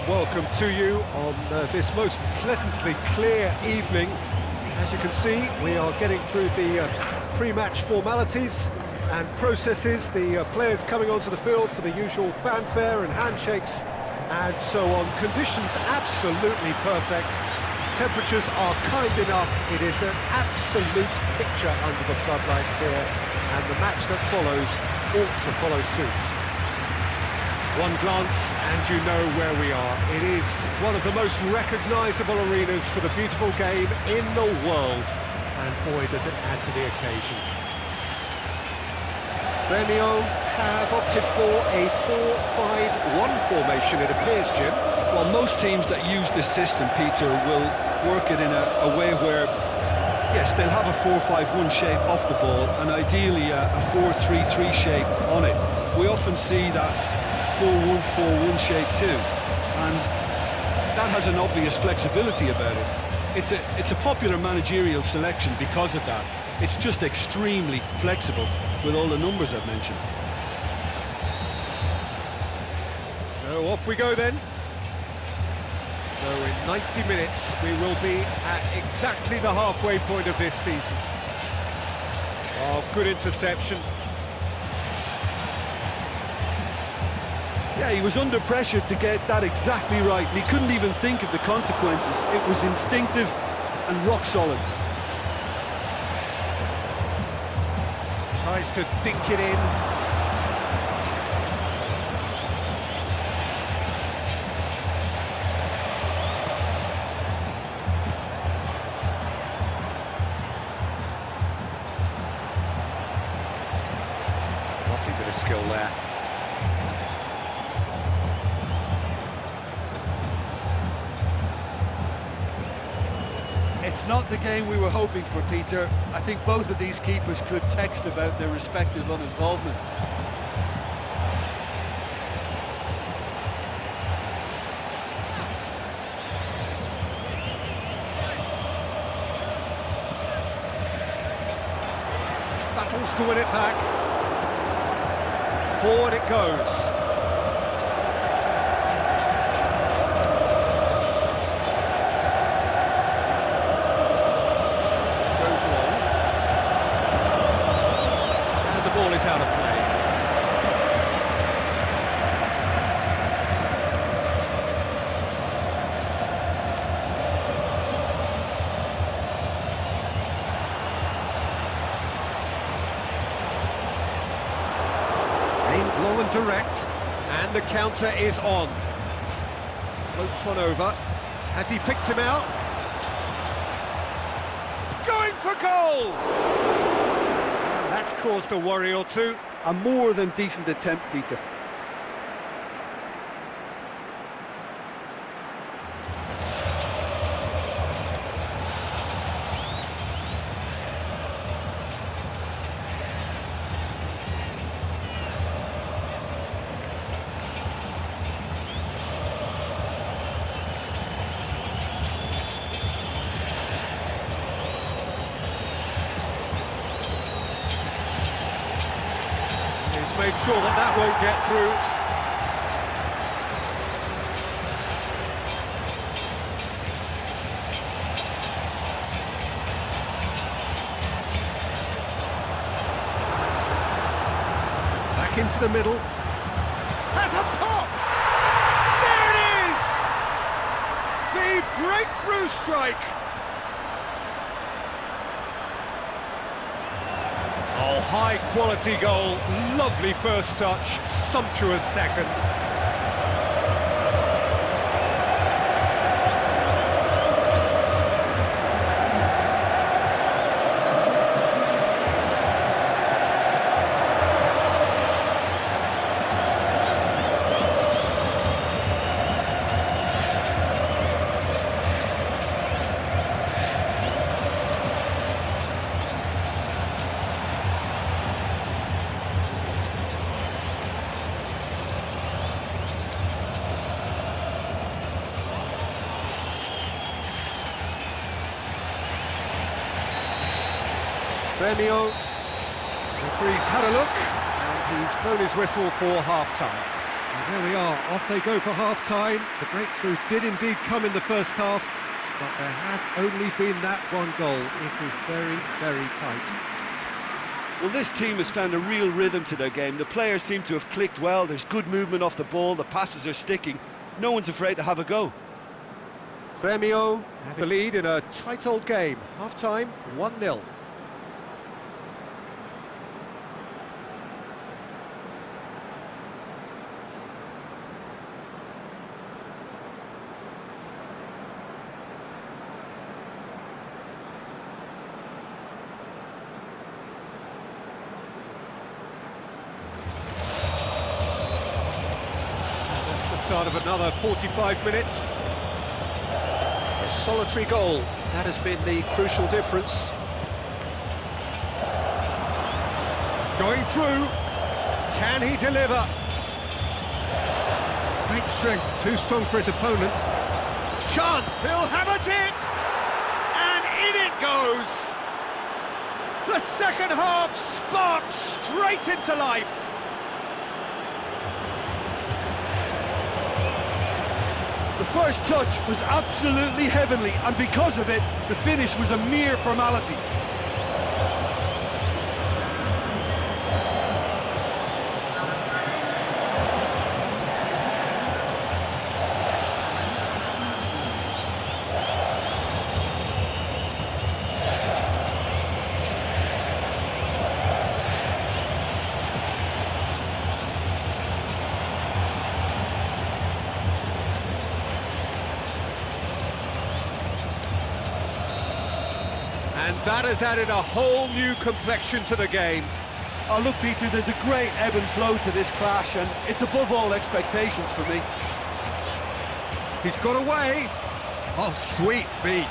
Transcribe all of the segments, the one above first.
welcome to you on this most pleasantly clear evening. As you can see, we are getting through the pre-match formalities and processes, the players coming onto the field for the usual fanfare and handshakes and so on. Conditions absolutely perfect. Temperatures are kind enough. It is an absolute picture under the floodlights here, and the match that follows ought to follow suit. One glance and you know where we are. It is one of the most recognisable arenas for the beautiful game in the world, and boy does it add to the occasion. Gremio have opted for a 4-5-1 formation, it appears, Jim. Well, most teams that use this system, Peter, will work it in a way where, yes, they'll have a 4-5-1 shape off the ball and ideally a 4-3-3 shape on it. We often see that 4-1-4-1 shape too, and that has an obvious flexibility about it. It's a popular managerial selection because of that. It's just extremely flexible with all the numbers I've mentioned. So off we go then. So in 90 minutes we will be at exactly the halfway point of this season. Oh, good interception. Yeah, he was under pressure to get that exactly right, and he couldn't even think of the consequences. It was instinctive and rock solid. Tries to dink it in. Lovely bit of skill there. It's not the game we were hoping for, Peter. I think both of these keepers could text about their respective uninvolvement. Battles to win it back. Forward it goes. Ball is out of play. Aimed long and direct, and the counter is on. Floats one over. Has he picked him out? Going for goal! That's caused a worry or two. A more than decent attempt, Peter. Made sure that won't get through. Back into the middle. Has a pop! There it is! The breakthrough strike! Oh, high-quality goal, lovely first touch, sumptuous second. Gremio, referee's had a look, and he's blown his whistle for half-time. There we are, off they go for half-time. The breakthrough did indeed come in the first half, but there has only been that one goal. It is very, very tight. Well, this team has found a real rhythm to their game. The players seem to have clicked well. There's good movement off the ball. The passes are sticking. No one's afraid to have a go. Gremio have the lead in a tight old game. Half-time, 1-0. Start of another 45 minutes. A solitary goal, that has been the crucial difference. Going through, can he deliver? Great strength, too strong for his opponent. Chance, he'll have a dip! And in it goes! The second half sparked straight into life. The first touch was absolutely heavenly, and because of it, the finish was a mere formality. And that has added a whole new complexion to the game. Oh, look, Peter, there's a great ebb and flow to this clash, and it's above all expectations for me. He's got away. Oh, sweet feet.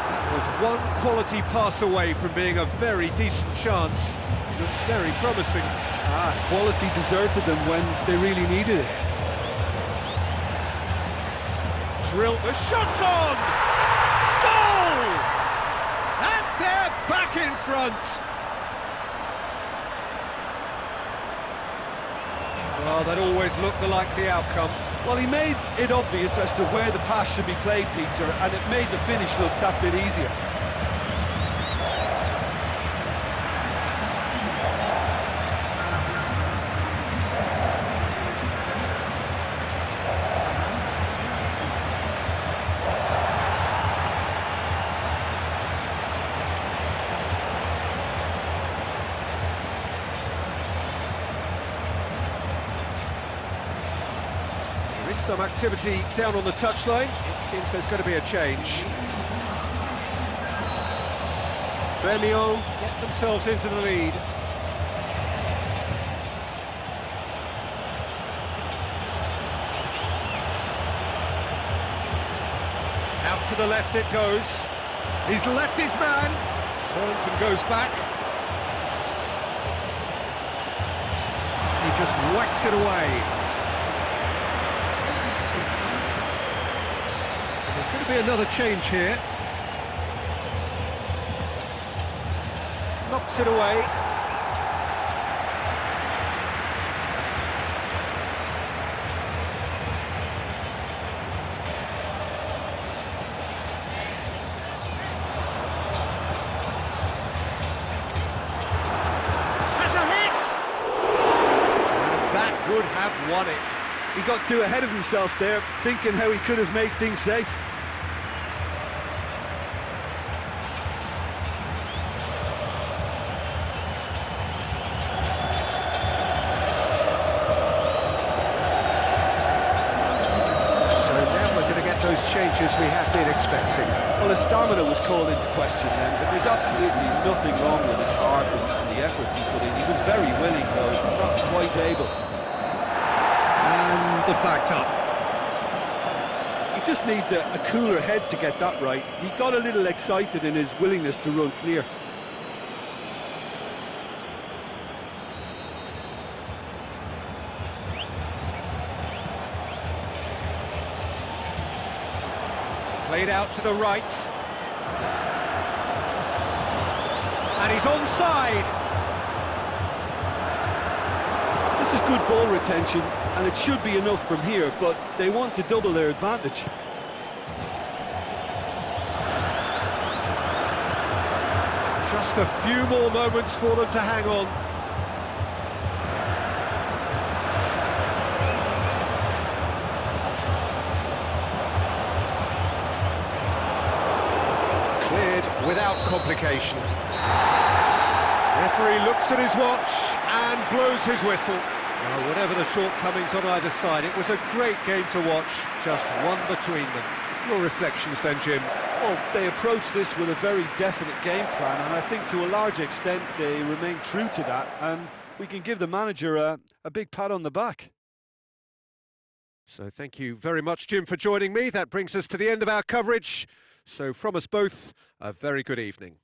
That was one quality pass away from being a very decent chance. Looked very promising. Quality deserted them when they really needed it. Drill, the shot's on! Goal! And they're back in front! Well, that always looked the likely outcome. Well, he made it obvious as to where the pass should be played, Peter, and it made the finish look that bit easier. There is some activity down on the touchline. It seems there's going to be a change. Gremio get themselves into the lead. Out to the left it goes. He's left his man. Turns and goes back. He just whacks it away. There's going to be another change here. Knocks it away. Has a hit! And that would have won it. He got too ahead of himself there, thinking how he could have made things safe. Those changes we have been expecting. Well, his stamina was called into question then, but there's absolutely nothing wrong with his heart and the efforts he put in. He was very willing, though, not quite able. And the flag's up. He just needs a cooler head to get that right. He got a little excited in his willingness to run clear. Played out to the right. And he's onside. This is good ball retention, and it should be enough from here, but they want to double their advantage. Just a few more moments for them to hang on. Cleared without complication. Referee looks at his watch and blows his whistle. Well, whatever the shortcomings on either side, it was a great game to watch, just one between them. Your reflections then, Jim? Well, they approached this with a very definite game plan, and I think to a large extent they remain true to that, and we can give the manager a big pat on the back. So thank you very much, Jim, for joining me. That brings us to the end of our coverage. So from us both, a very good evening.